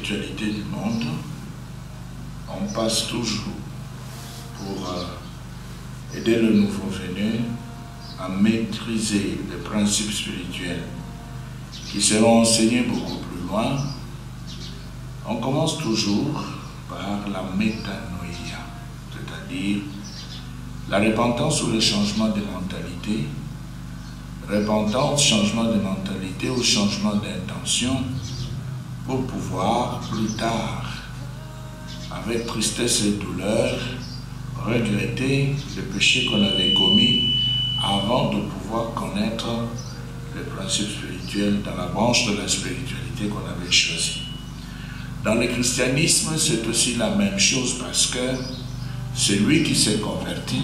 spiritualité du monde, on passe toujours pour aider le nouveau venu à maîtriser les principes spirituels qui seront enseignés beaucoup plus loin. On commence toujours par la métanoïa, c'est-à-dire la repentance ou le changement de mentalité, repentance, changement de mentalité ou changement d'intention, pour pouvoir plus tard, avec tristesse et douleur, regretter le péché qu'on avait commis avant de pouvoir connaître les principes spirituels dans la branche de la spiritualité qu'on avait choisie. Dans le christianisme, c'est aussi la même chose parce que celui qui s'est converti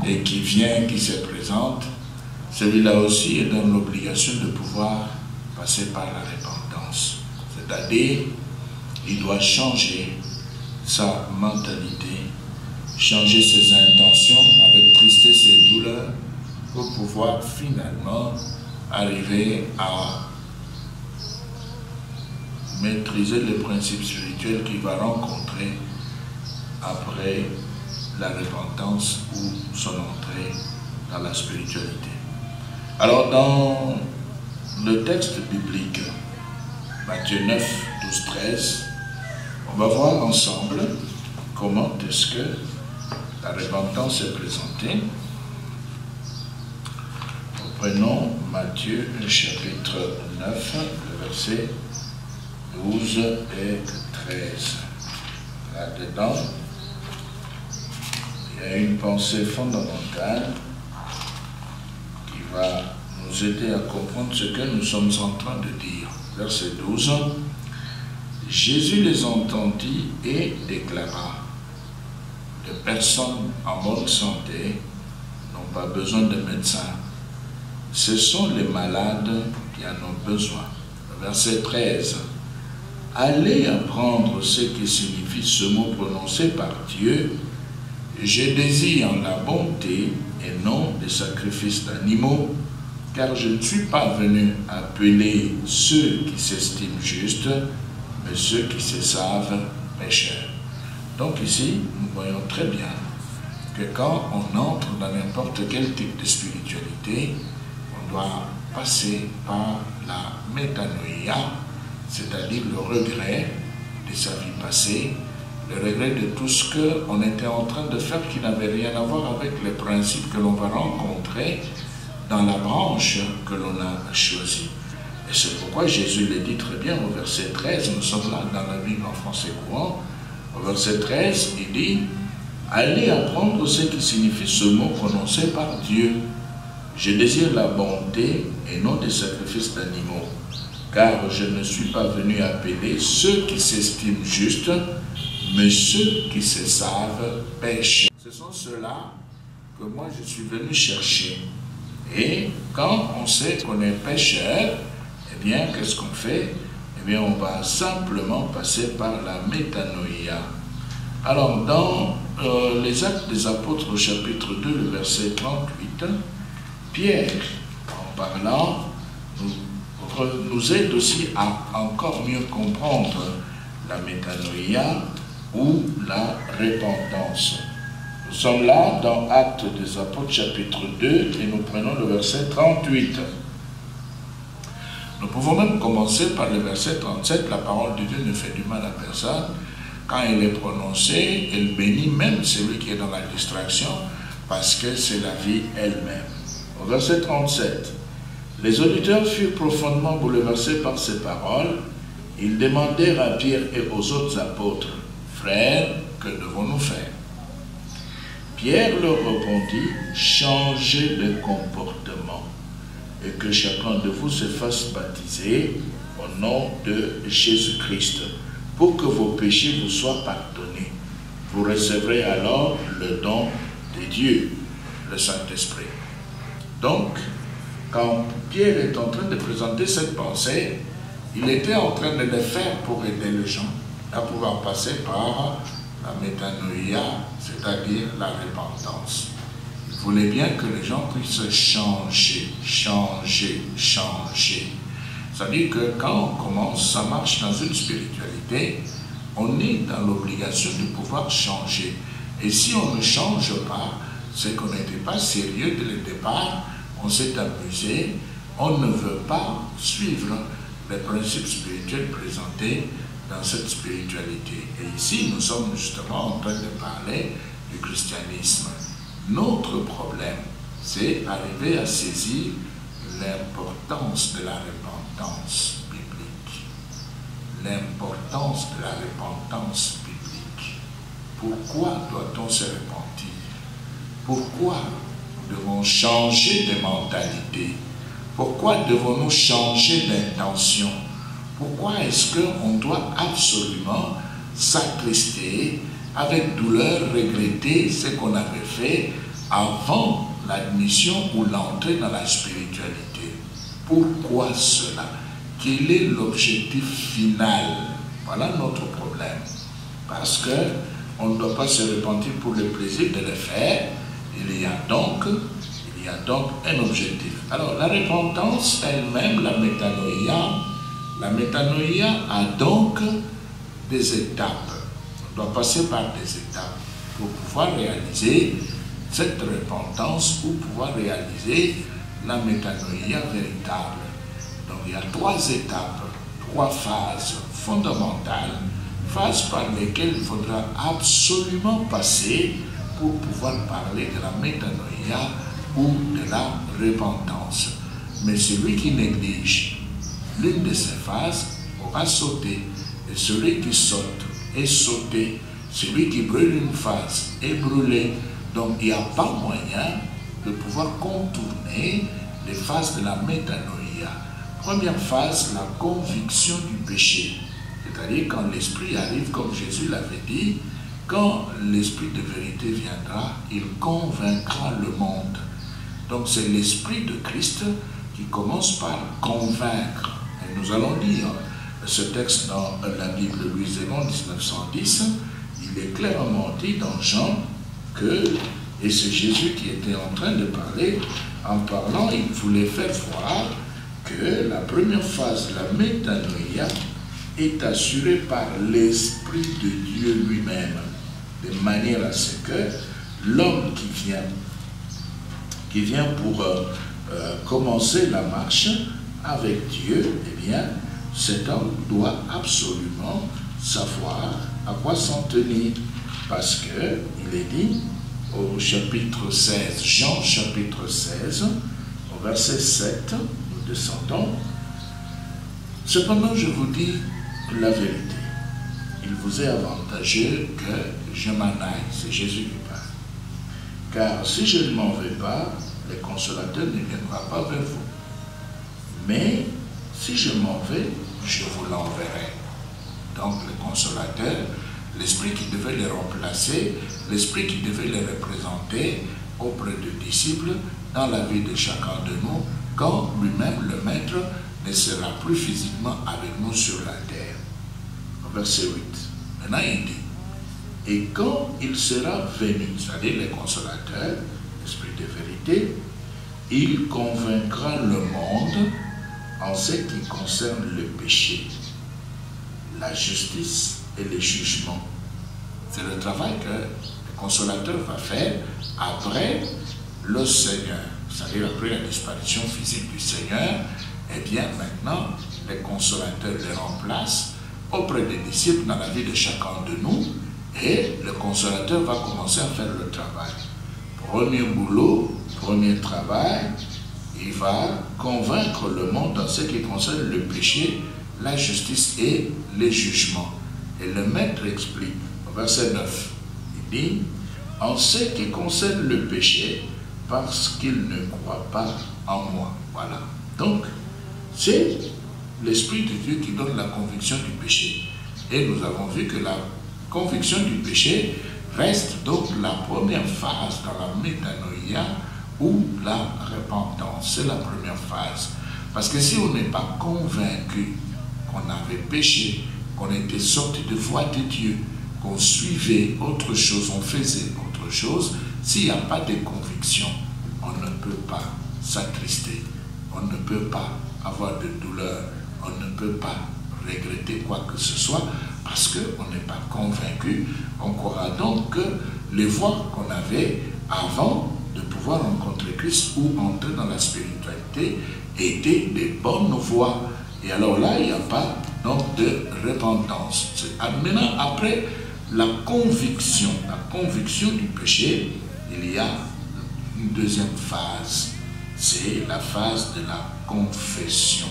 et qui vient, qui se présente, celui-là aussi est dans l'obligation de pouvoir passer par la repentance. C'est-à-dire, il doit changer sa mentalité, changer ses intentions avec tristesse et douleur pour pouvoir finalement arriver à maîtriser les principes spirituels qu'il va rencontrer après la repentance ou son entrée dans la spiritualité. Alors dans le texte biblique, Matthieu 9, 12, 13, on va voir ensemble comment est-ce que la repentance est présentée. Nous prenons Matthieu chapitre 9, le verset 12 et 13. Là-dedans, il y a une pensée fondamentale qui va nous aider à comprendre ce que nous sommes en train de dire. Verset 12. Jésus les entendit et déclara: les personnes en bonne santé n'ont pas besoin de médecins. Ce sont les malades qui en ont besoin. Verset 13. Allez apprendre ce qui signifie ce mot prononcé par Dieu. Je désire la bonté et non des sacrifices d'animaux, car je ne suis pas venu appeler ceux qui s'estiment justes, mais ceux qui se savent pécheurs. Donc ici, nous voyons très bien que quand on entre dans n'importe quel type de spiritualité, on doit passer par la métanoïa, c'est-à-dire le regret de sa vie passée, le regret de tout ce qu'on était en train de faire qui n'avait rien à voir avec les principes que l'on va rencontrer dans la branche que l'on a choisie. Et c'est pourquoi Jésus le dit très bien au verset 13, nous sommes là dans la Bible en français courant, au verset 13, il dit « Allez apprendre ce qui signifie ce mot prononcé par Dieu. Je désire la bonté et non des sacrifices d'animaux, car je ne suis pas venu appeler ceux qui s'estiment justes, mais ceux qui se savent pécheurs. » Ce sont ceux-là que moi je suis venu chercher. Et quand on sait qu'on est pécheur, eh bien, qu'est-ce qu'on fait? Eh bien, on va simplement passer par la métanoïa. Alors, dans les Actes des Apôtres, chapitre 2, le verset 38, Pierre, en parlant, nous aide aussi à encore mieux comprendre la métanoïa ou la repentance. Nous sommes là dans Actes des Apôtres chapitre 2 et nous prenons le verset 38. Nous pouvons même commencer par le verset 37. La parole de Dieu ne fait du mal à personne. Quand elle est prononcée, elle bénit même celui qui est dans la distraction parce que c'est la vie elle-même. Au verset 37, les auditeurs furent profondément bouleversés par ces paroles. Ils demandèrent à Pierre et aux autres apôtres: frères, que devons-nous faire? Pierre leur répondit: changez de comportement et que chacun de vous se fasse baptiser au nom de Jésus-Christ pour que vos péchés vous soient pardonnés. Vous recevrez alors le don de Dieu, le Saint-Esprit. Donc, quand Pierre est en train de présenter cette pensée, il était en train de le faire pour aider les gens à pouvoir passer par la métanoïa, c'est-à-dire la repentance. Il voulait bien que les gens puissent changer. C'est-à-dire que quand on commence, ça marche dans une spiritualité, on est dans l'obligation de pouvoir changer. Et si on ne change pas, c'est qu'on n'était pas sérieux dès le départ, on s'est amusé, on ne veut pas suivre les principes spirituels présentés dans cette spiritualité. Et ici, nous sommes justement en train de parler du christianisme. Notre problème, c'est arriver à saisir l'importance de la repentance biblique. L'importance de la repentance biblique. Pourquoi doit-on se repentir? Pourquoi nous devons changer de mentalité? Pourquoi devons-nous changer d'intention? Pourquoi est-ce qu'on doit absolument s'attrister, avec douleur, regretter ce qu'on avait fait avant l'admission ou l'entrée dans la spiritualité? Pourquoi cela? Quel est l'objectif final? Voilà notre problème. Parce qu'on ne doit pas se repentir pour le plaisir de le faire. Il y a donc un objectif. Alors, la repentance elle-même, la métanoïa a donc des étapes. On doit passer par des étapes pour pouvoir réaliser cette repentance ou pouvoir réaliser la métanoïa véritable. Donc, il y a 3 étapes, 3 phases fondamentales, phases par lesquelles il faudra absolument passer pour pouvoir parler de la métanoïa ou de la repentance. Mais celui qui néglige l'une de ces phases aura sauté. Et celui qui saute est sauté. Celui qui brûle une phase est brûlé. Donc il n'y a pas moyen de pouvoir contourner les phases de la métanoïa. Première phase, la conviction du péché. C'est-à-dire quand l'Esprit arrive, comme Jésus l'avait dit, quand l'Esprit de vérité viendra, il convaincra le monde. Donc c'est l'Esprit de Christ qui commence par convaincre. Et nous allons lire ce texte dans la Bible Louis II 1910. Il est clairement dit dans Jean que, et c'est Jésus qui était en train de parler, en parlant, il voulait faire voir que la première phase de la métanoïa est assurée par l'Esprit de Dieu lui-même, de manière à ce que l'homme qui vient pour commencer la marche avec Dieu, eh bien, cet homme doit absolument savoir à quoi s'en tenir. Parce que il est dit au chapitre 16, Jean chapitre 16, au verset 7, nous descendons. Cependant, je vous dis la vérité. Il vous est avantageux que je m'en aille. C'est Jésus qui parle. Car si je ne m'en vais pas, le consolateur ne viendra pas vers vous. Mais si je m'en vais, je vous l'enverrai. Donc le consolateur, l'esprit qui devait les remplacer, l'esprit qui devait les représenter auprès des disciples dans la vie de chacun de nous, quand lui-même, le Maître, ne sera plus physiquement avec nous sur la terre. Verset 8. Maintenant il dit, et quand il sera venu, c'est-à-dire le consolateur, l'esprit de vérité, il convaincra le monde en ce qui concerne le péché, la justice et le jugement. C'est le travail que le consolateur va faire après le Seigneur, c'est-à-dire après la disparition physique du Seigneur. Eh bien maintenant, le consolateur les remplace auprès des disciples dans la vie de chacun de nous, et le consolateur va commencer à faire le travail. Premier boulot, premier travail, il va convaincre le monde en ce qui concerne le péché, la justice et les jugements. Et le Maître explique, au verset 9, il dit, en ce qui concerne le péché, parce qu'il ne croit pas en moi. Voilà. Donc, c'est l'Esprit de Dieu qui donne la conviction du péché. Et nous avons vu que la conviction du péché reste donc la première phase dans la métanoïa ou la repentance. C'est la première phase. Parce que si on n'est pas convaincu qu'on avait péché, qu'on était sorti de voie de Dieu, qu'on suivait autre chose, on faisait autre chose, s'il n'y a pas de conviction, on ne peut pas s'attrister, on ne peut pas avoir de douleur, on ne peut pas regretter quoi que ce soit parce qu'on n'est pas convaincu. On croira donc que les voies qu'on avait avant de pouvoir rencontrer Christ ou entrer dans la spiritualité étaient des bonnes voies. Et alors là, il n'y a pas donc de repentance. Maintenant, après la conviction du péché, il y a une deuxième phase. C'est la phase de la confession.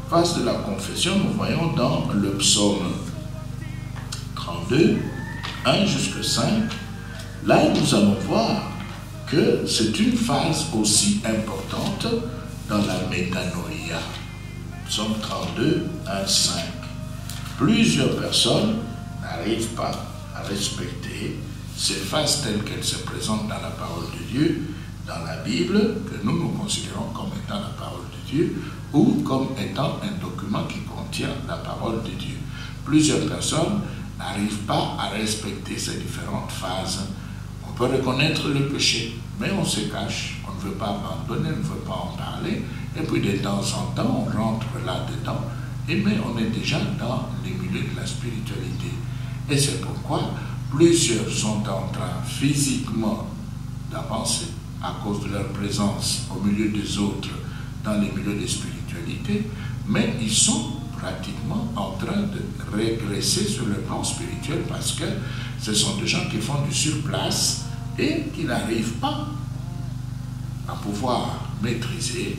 Phase de la confession, nous voyons dans le psaume 32, 1 jusqu'à 5. Là, nous allons voir que c'est une phase aussi importante dans la métanoïa. Psaume 32, 1, 5. Plusieurs personnes n'arrivent pas à respecter ces phases telles qu'elles se présentent dans la parole de Dieu, dans la Bible, que nous considérons comme étant la parole de Dieu, ou comme étant un document qui contient la parole de Dieu. Plusieurs personnes n'arrivent pas à respecter ces différentes phases. On peut reconnaître le péché, mais on se cache, on ne veut pas abandonner, on ne veut pas en parler, et puis de temps en temps, on rentre là-dedans, mais on est déjà dans les milieux de la spiritualité. Et c'est pourquoi plusieurs sont en train physiquement d'avancer à cause de leur présence au milieu des autres dans les milieux de spiritualité, mais ils sont pratiquement en train de régresser sur le plan spirituel parce que ce sont des gens qui font du surplace et qui n'arrivent pas à pouvoir maîtriser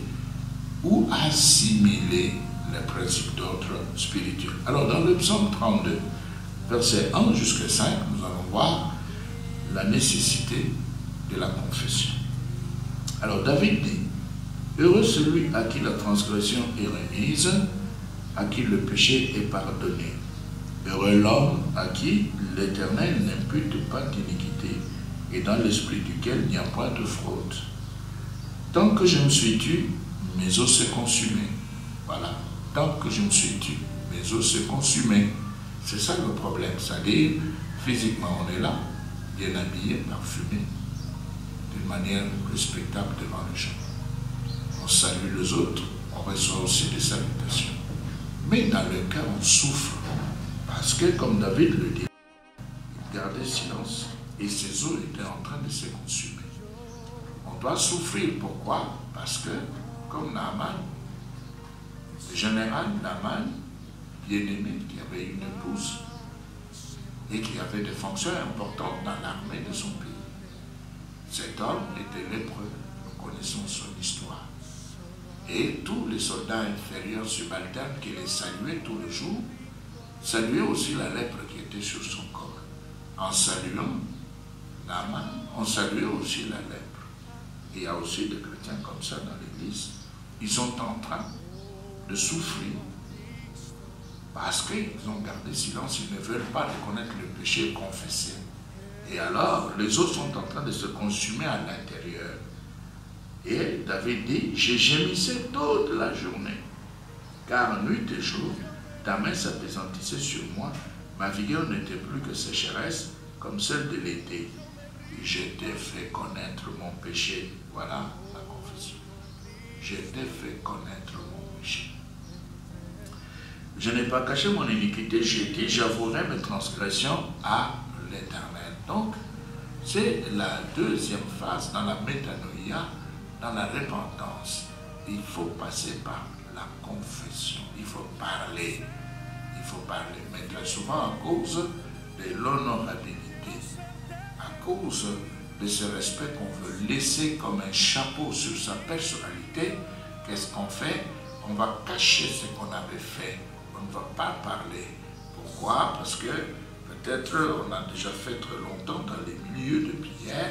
ou assimiler les principes d'ordre spirituel. Alors dans le psaume 32, versets 1 jusqu'à 5, nous allons voir la nécessité de la confession. Alors David dit, « Heureux celui à qui la transgression est remise, à qui le péché est pardonné. Heureux l'homme à qui l'Éternel n'impute pas d'iniquité et dans l'esprit duquel il n'y a point de fraude. Tant que je me suis tu, mes os se consumaient. » Voilà. Tant que je me suis tu, mes os se consumaient. C'est ça le problème. C'est-à-dire, physiquement, on est là, bien habillé, parfumé, d'une manière respectable devant les gens. On salue les autres, on reçoit aussi des salutations. Mais dans le cas, on souffre. Parce que, comme David le dit, il gardait silence et ses os étaient en train de se consumer. On doit souffrir. Pourquoi? Parce que, comme Naaman, le général Naaman, bien-aimé, qui avait une épouse et qui avait des fonctions importantes dans l'armée de son pays. Cet homme était lépreux, nous connaissons son histoire. Et tous les soldats inférieurs subalternes qui les saluaient tous les jours, saluaient aussi la lèpre qui était sur son corps. En saluant Naaman, on saluait aussi la lèpre. Et il y a aussi des chrétiens comme ça dans l'église. Ils sont en train de souffrir parce qu'ils ont gardé silence, ils ne veulent pas reconnaître le péché et confesser. Et alors, les autres sont en train de se consumer à l'intérieur. Et David dit, je gémissais toute la journée, car nuit et jour, ta main s'appesantissait sur moi, ma vigueur n'était plus que sécheresse, comme celle de l'été. Et je t'ai fait connaître mon péché. Voilà la confession. Je t'ai fait connaître mon péché. Je n'ai pas caché mon iniquité, j'ai dit, j'avouerai mes transgressions à l'Éternel. Donc, c'est la deuxième phase dans la métanoïa, dans la repentance. Il faut passer par la confession, il faut parler. Il faut parler, mais très souvent à cause de l'honorabilité, à cause de ce respect qu'on veut laisser comme un chapeau sur sa personnalité. Qu'est-ce qu'on fait? On va cacher ce qu'on avait fait. On ne va pas parler. Pourquoi? Parce que peut-être on a déjà fait très longtemps dans les milieux de prière.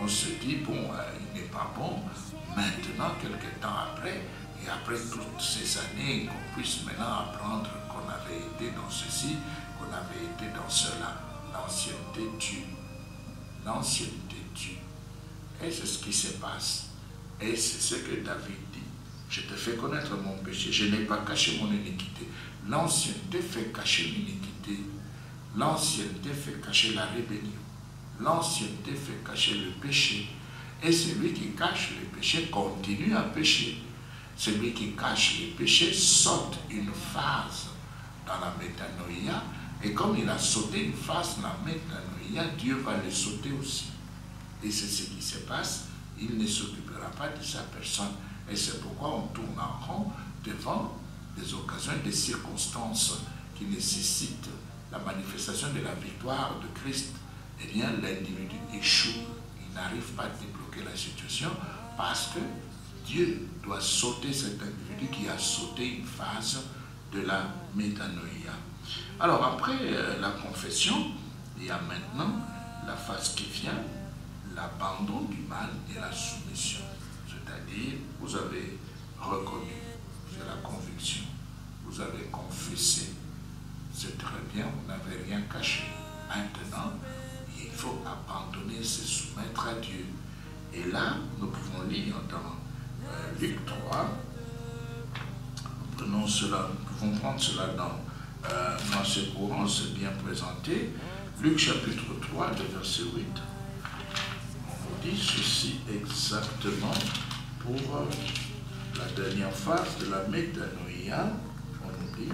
On se dit, bon, il n'est pas bon. Maintenant, quelques temps après, et après toutes ces années, qu'on puisse maintenant apprendre qu'on avait été dans ceci, qu'on avait été dans cela. L'ancienneté tue. L'ancienneté tue. Et c'est ce qui se passe. Et c'est ce que David dit. Je te fais connaître mon péché. Je n'ai pas caché mon iniquité. L'ancienneté fait cacher l'iniquité. L'ancienneté fait cacher la rébellion. L'ancienneté fait cacher le péché. Et celui qui cache le péché continue à pécher. celui qui cache les péchés saute une phase dans la métanoïa, et comme il a sauté une phase dans la métanoïa, Dieu va le sauter aussi. Et c'est ce qui se passe, il ne s'occupera pas de sa personne. Et c'est pourquoi on tourne en rond devant des occasions et des circonstances qui nécessitent la manifestation de la victoire de Christ. Eh bien, l'individu échoue, il n'arrive pas à débloquer la situation parce que Dieu doit sauter cet individu qui a sauté une phase de la métanoïa. Alors après la confession, il y a maintenant la phase qui vient, l'abandon du mal et la soumission. C'est-à-dire, vous avez reconnu, c'est la conviction, vous avez confessé, c'est très bien, vous n'avez rien caché. Maintenant, il faut abandonner, se soumettre à Dieu. Et là, nous pouvons lire dans Luc 3, prenons cela, nous pouvons prendre cela dans ce courant, c'est bien présenté. Luc chapitre 3, le verset 8. On dit ceci exactement pour la dernière phase de la métanoïa. On dit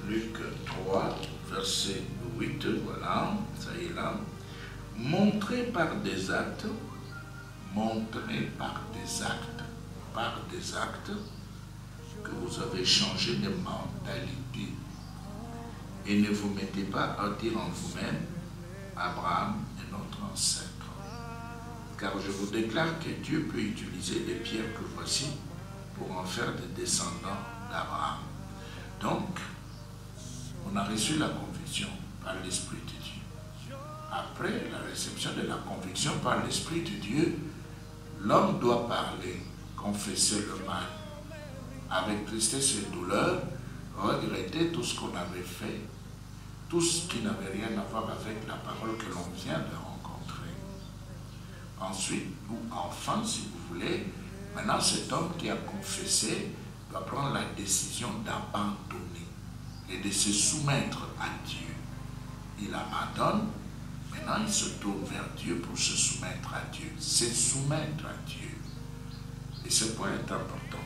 Luc 3, verset 8, voilà, ça y est là. Montrez par des actes, que vous avez changé de mentalité. Et ne vous mettez pas à dire en vous-même, Abraham est notre ancêtre. Car je vous déclare que Dieu peut utiliser les pierres que voici pour en faire des descendants d'Abraham. Donc, on a reçu la conviction par l'Esprit de Dieu. Après la réception de la conviction par l'Esprit de Dieu, l'homme doit parler, confesser le mal, avec tristesse et douleur, regretter tout ce qu'on avait fait, tout ce qui n'avait rien à voir avec la parole que l'on vient de rencontrer. Ensuite, ou enfin, si vous voulez, maintenant cet homme qui a confessé doit prendre la décision d'abandonner et de se soumettre à Dieu. Il abandonne, maintenant il se tourne vers Dieu pour se soumettre à Dieu. Se soumettre à Dieu. Et ce point est important.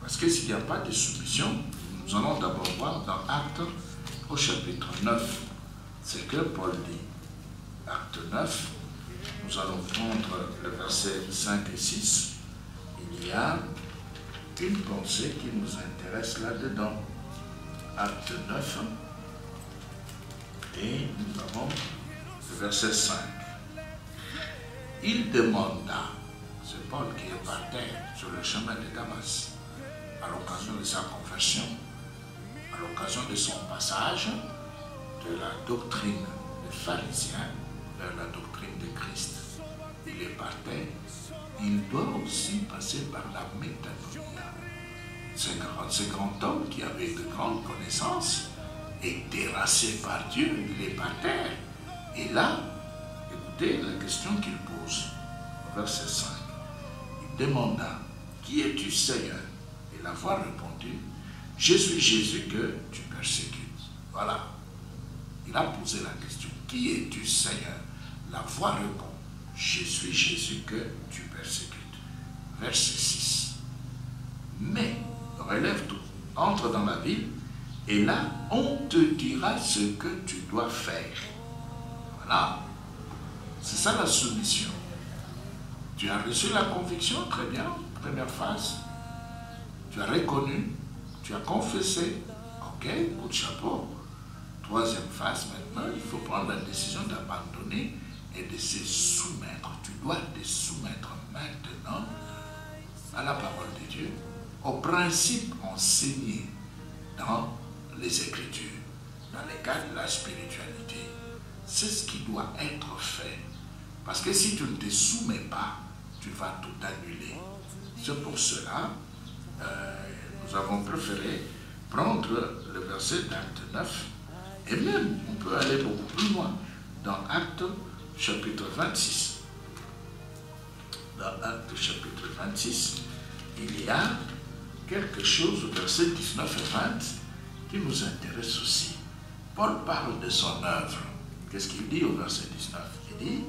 Parce que s'il n'y a pas de soumission, nous allons d'abord voir dans Actes au chapitre 9, ce que Paul dit. Acte 9, nous allons prendre le verset 5 et 6. Il y a une pensée qui nous intéresse là-dedans. Acte 9, et nous avons le verset 5. Il demanda, c'est Paul qui est par terre sur le chemin de Damas, à l'occasion de sa conversion, à l'occasion de son passage de la doctrine des pharisiens vers la doctrine de Christ. Il est par terre, il doit aussi passer par la métanoïa. Ce grand homme qui avait de grandes connaissances est terrassé par Dieu, il est par terre. Et là, écoutez la question qu'il pose, verset 5. Il demanda, qui es-tu, Seigneur? Et la voix répondit, je suis Jésus que tu persécutes. Voilà. Il a posé la question, qui es-tu, Seigneur? La voix répond, je suis Jésus que tu persécutes. Verset 6. Mais, relève-toi, entre dans la ville, et là, on te dira ce que tu dois faire. Voilà. C'est ça la soumission. Tu as reçu la conviction, très bien, première phase. Tu as reconnu, tu as confessé, ok, coup de chapeau. Troisième phase, maintenant, il faut prendre la décision d'abandonner et de se soumettre. Tu dois te soumettre maintenant à la parole de Dieu, aux principes enseignés dans les Écritures, dans les cas de la spiritualité. C'est ce qui doit être fait. Parce que si tu ne te soumets pas, tu vas tout annuler. C'est pour cela, nous avons préféré prendre le verset d'Acte 9, et même, on peut aller beaucoup plus loin, dans Acte chapitre 26. Dans Acte chapitre 26, il y a quelque chose au verset 19 et 20 qui nous intéresse aussi. Paul parle de son œuvre. Qu'est-ce qu'il dit au verset 19? Il dit,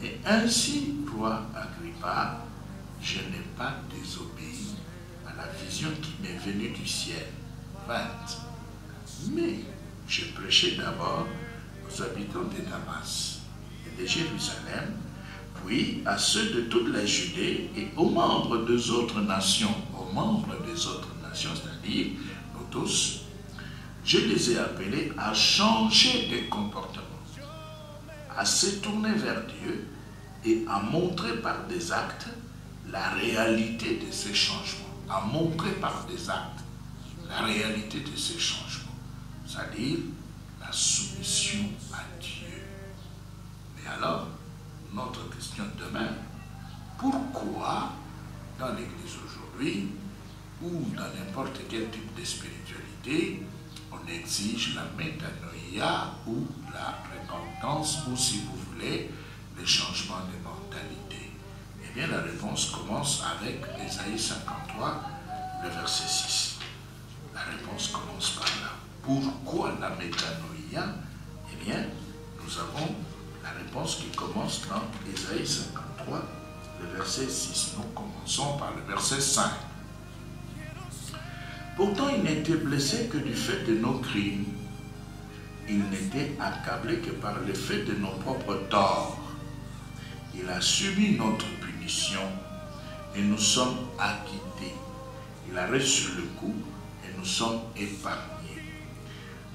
et ainsi, roi Agrippa, je n'ai pas désobéi à la vision qui m'est venue du ciel. 20. Mais je prêchais d'abord aux habitants de Damas et de Jérusalem, puis à ceux de toute la Judée et aux membres des autres nations, c'est-à-dire nous tous, je les ai appelés à changer de comportement, à se tourner vers Dieu et à montrer par des actes la réalité de ces changements. À montrer par des actes la réalité de ces changements, c'est-à-dire la soumission à Dieu. Mais alors, notre question demeure, pourquoi dans l'Église aujourd'hui, ou dans n'importe quel type de spiritualité, on exige la métanoïa ou la repentance, ou si vous voulez, le changement de mentalité? Eh bien, la réponse commence avec Ésaïe 53, le verset 6. La réponse commence par là. Pourquoi la métanoïa? Eh bien, nous avons la réponse qui commence dans Ésaïe 53, le verset 6. Nous commençons par le verset 5. Pourtant, il n'était blessé que du fait de nos crimes. Il n'était accablé que par le fait de nos propres torts. Il a subi notre punition et nous sommes acquittés. Il a reçu le coup et nous sommes épargnés.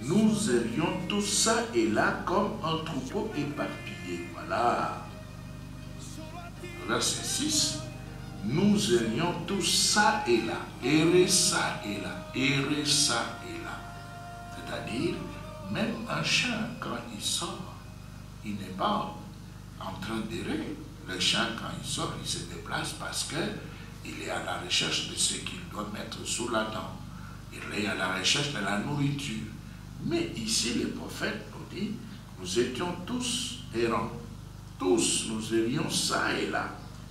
Nous errions tout ça et là comme un troupeau éparpillé. Voilà. Verset 6. Nous errions tout ça et là. Errer ça et là. Errer ça et là. C'est-à-dire, même un chien, quand il sort, il n'est pas en train d'errer. Le chien, quand il sort, il se déplace parce qu'il est à la recherche de ce qu'il doit mettre sous la dent. Il est à la recherche de la nourriture. Mais ici, le prophète nous dit, nous étions tous errants. Tous, nous errions ça et là,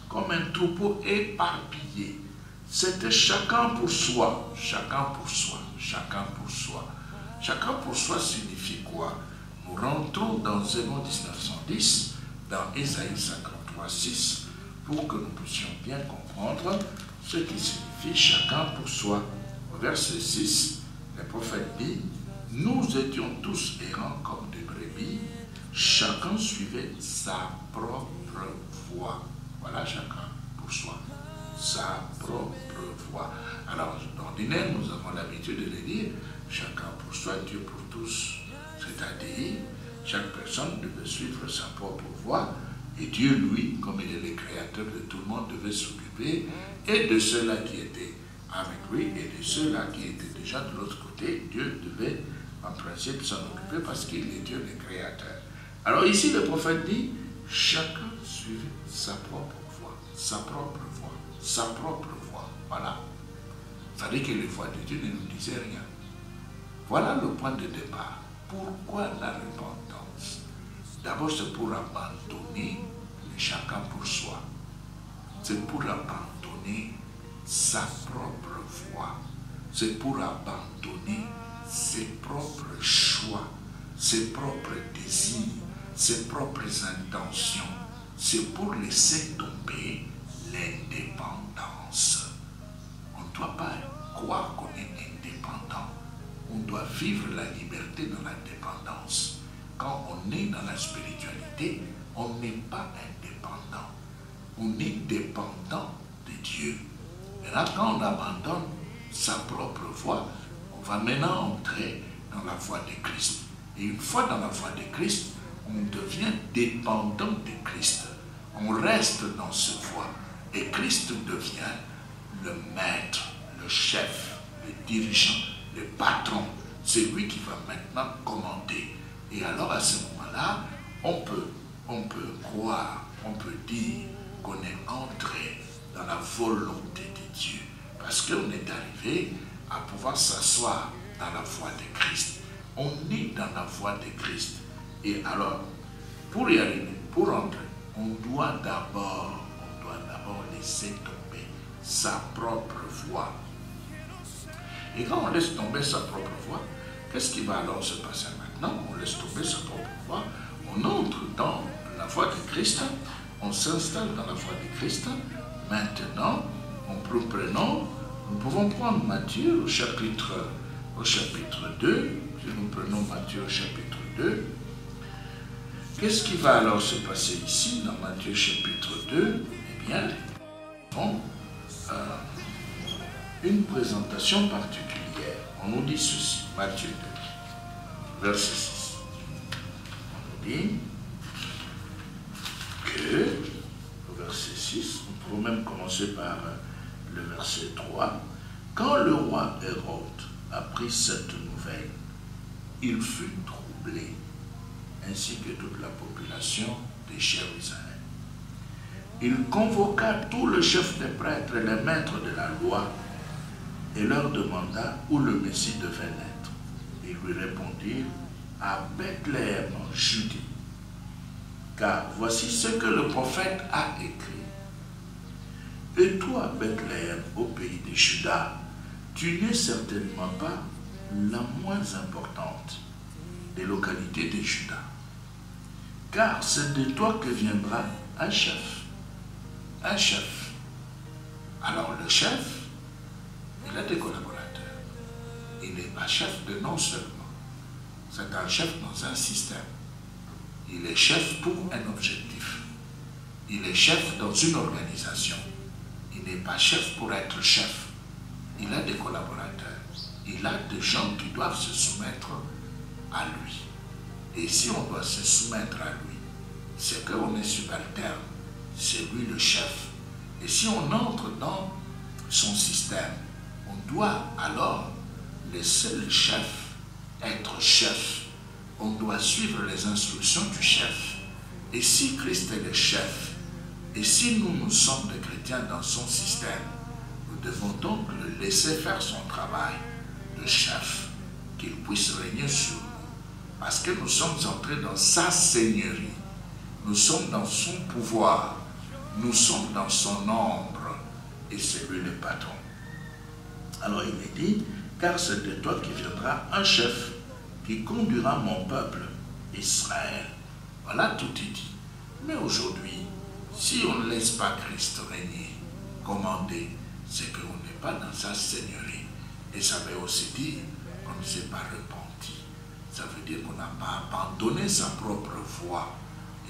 comme un troupeau éparpillé. C'était chacun pour soi, chacun pour soi, chacun pour soi. Chacun pour soi signifie quoi? Nous rentrons dans Zénon 1910, dans Ésaïe 53, 6, pour que nous puissions bien comprendre ce qui signifie chacun pour soi. Au verset 6, le prophète dit, nous étions tous errants comme des brebis, chacun suivait sa propre voie. Voilà chacun pour soi, sa propre voie. Alors, d'ordinaire, nous avons l'habitude de le dire, chacun pour soi, Dieu pour tous. C'est-à-dire, chaque personne devait suivre sa propre voie, et Dieu, lui, comme il est le créateur de tout le monde, devait s'occuper et de ceux-là qui étaient avec lui et de ceux-là qui étaient déjà de l'autre côté. Dieu devait, en principe, s'en occuper parce qu'il est Dieu le créateur. Alors ici, le prophète dit, chacun suivait sa propre voie, sa propre voie, sa propre voie. Voilà. Ça veut dire que les voies de Dieu ne nous disaient rien. Voilà le point de départ. Pourquoi la repentance? D'abord, c'est pour abandonner chacun pour soi. C'est pour abandonner sa propre voie. C'est pour abandonner ses propres choix, ses propres désirs, ses propres intentions. C'est pour laisser tomber l'indépendance. On ne doit pas croire qu'on est indépendant. On doit vivre la liberté dans l'indépendance. Quand on est dans la spiritualité, on n'est pas indépendant. On est dépendant de Dieu. Et là, quand on abandonne sa propre voie, on va maintenant entrer dans la voie de Christ. Et une fois dans la voie de Christ, on devient dépendant de Christ. On reste dans cette voie. Et Christ devient le maître, le chef, le dirigeant, le patron. C'est lui qui va maintenant commander. Et alors à ce moment-là, on peut croire, on peut dire qu'on est entré dans la volonté de Dieu. Parce qu'on est arrivé à pouvoir s'asseoir dans la voie de Christ. On est dans la voie de Christ. Et alors, pour y arriver, pour entrer, on doit d'abord laisser tomber sa propre voie. Et quand on laisse tomber sa propre voie, qu'est-ce qui va alors se passer maintenant? On laisse tomber sa propre voie, on entre dans la voie de Christ, on s'installe dans la voie de Christ, Maintenant, nous pouvons prendre Matthieu au chapitre 2. Si nous prenons Matthieu au chapitre 2, qu'est-ce qui va alors se passer ici dans Matthieu chapitre 2? Eh bien, une présentation particulière. On nous dit ceci, Matthieu 2, verset 6. On nous dit que, au verset 6, on pourrait même commencer par le verset 3, quand le roi Hérode apprit cette nouvelle, il fut troublé, ainsi que toute la population de Jérusalem. Il convoqua tous les chefs des prêtres et les maîtres de la loi et leur demanda où le Messie devait naître. Ils lui répondirent, à Bethléem en Judée. Car voici ce que le prophète a écrit. Et toi, Bethléem, au pays de Juda, tu n'es certainement pas la moins importante des localités de Juda. Car c'est de toi que viendra un chef. Un chef. Alors le chef, il a des collaborateurs. Il n'est pas chef de nom seulement. C'est un chef dans un système. Il est chef pour un objectif. Il est chef dans une organisation. Il n'est pas chef pour être chef. Il a des collaborateurs. Il a des gens qui doivent se soumettre à lui. Et si on doit se soumettre à lui, c'est qu'on est subalterne. C'est lui le chef. Et si on entre dans son système, on doit alors laisser le chef être chef. On doit suivre les instructions du chef. Et si Christ est le chef, et si nous sommes des chrétiens dans son système, nous devons donc le laisser faire son travail de chef, qu'il puisse régner sur nous. Parce que nous sommes entrés dans sa seigneurie. Nous sommes dans son pouvoir. Nous sommes dans son ombre. Et c'est lui le patron. Alors il est dit, car c'est de toi qui viendra un chef qui conduira mon peuple, Israël. Voilà, tout est dit. Mais aujourd'hui, si on ne laisse pas Christ régner, commander, c'est qu'on n'est pas dans sa seigneurie. Et ça veut aussi dire qu'on ne s'est pas repenti. Ça veut dire qu'on n'a pas abandonné sa propre voie.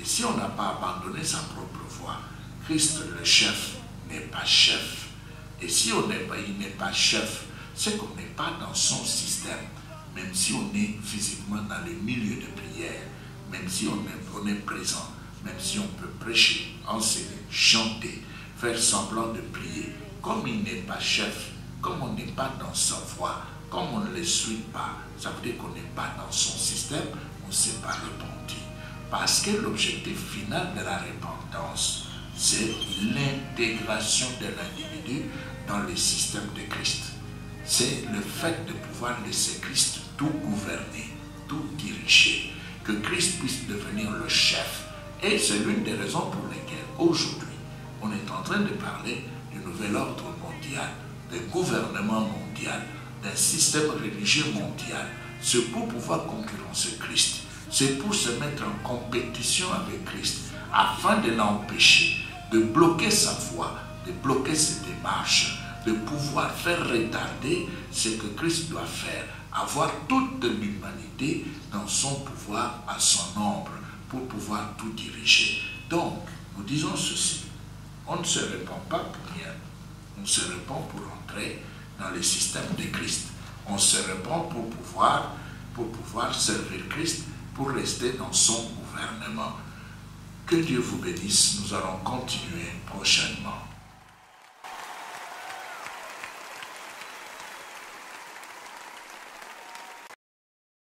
Et si on n'a pas abandonné sa propre voie, Christ le chef n'est pas chef. Et si il n'est pas chef, c'est qu'on n'est pas dans son système. Même si on est physiquement dans les milieux de prière, même si on est présent, même si on peut prêcher, enseigner, chanter, faire semblant de prier, comme il n'est pas chef, comme on n'est pas dans sa voie, comme on ne le suit pas, ça veut dire qu'on n'est pas dans son système, on ne s'est pas repenti. Parce que l'objectif final de la repentance, c'est l'intégration de l'individu dans le système de Christ. C'est le fait de pouvoir laisser Christ tout gouverner, tout diriger, que Christ puisse devenir le chef. Et c'est l'une des raisons pour lesquelles aujourd'hui, on est en train de parler du nouvel ordre mondial, d'un gouvernement mondial, d'un système religieux mondial. C'est pour pouvoir concurrencer Christ. C'est pour se mettre en compétition avec Christ, afin de l'empêcher, de bloquer sa voie, de bloquer ses démarches, de pouvoir faire retarder ce que Christ doit faire, avoir toute l'humanité dans son pouvoir, à son ombre, pour pouvoir tout diriger. Donc, nous disons ceci, on ne se répand pas pour rien, on se répand pour entrer dans le système de Christ, on se répand pour pouvoir servir Christ, pour rester dans son gouvernement. Que Dieu vous bénisse, nous allons continuer prochainement.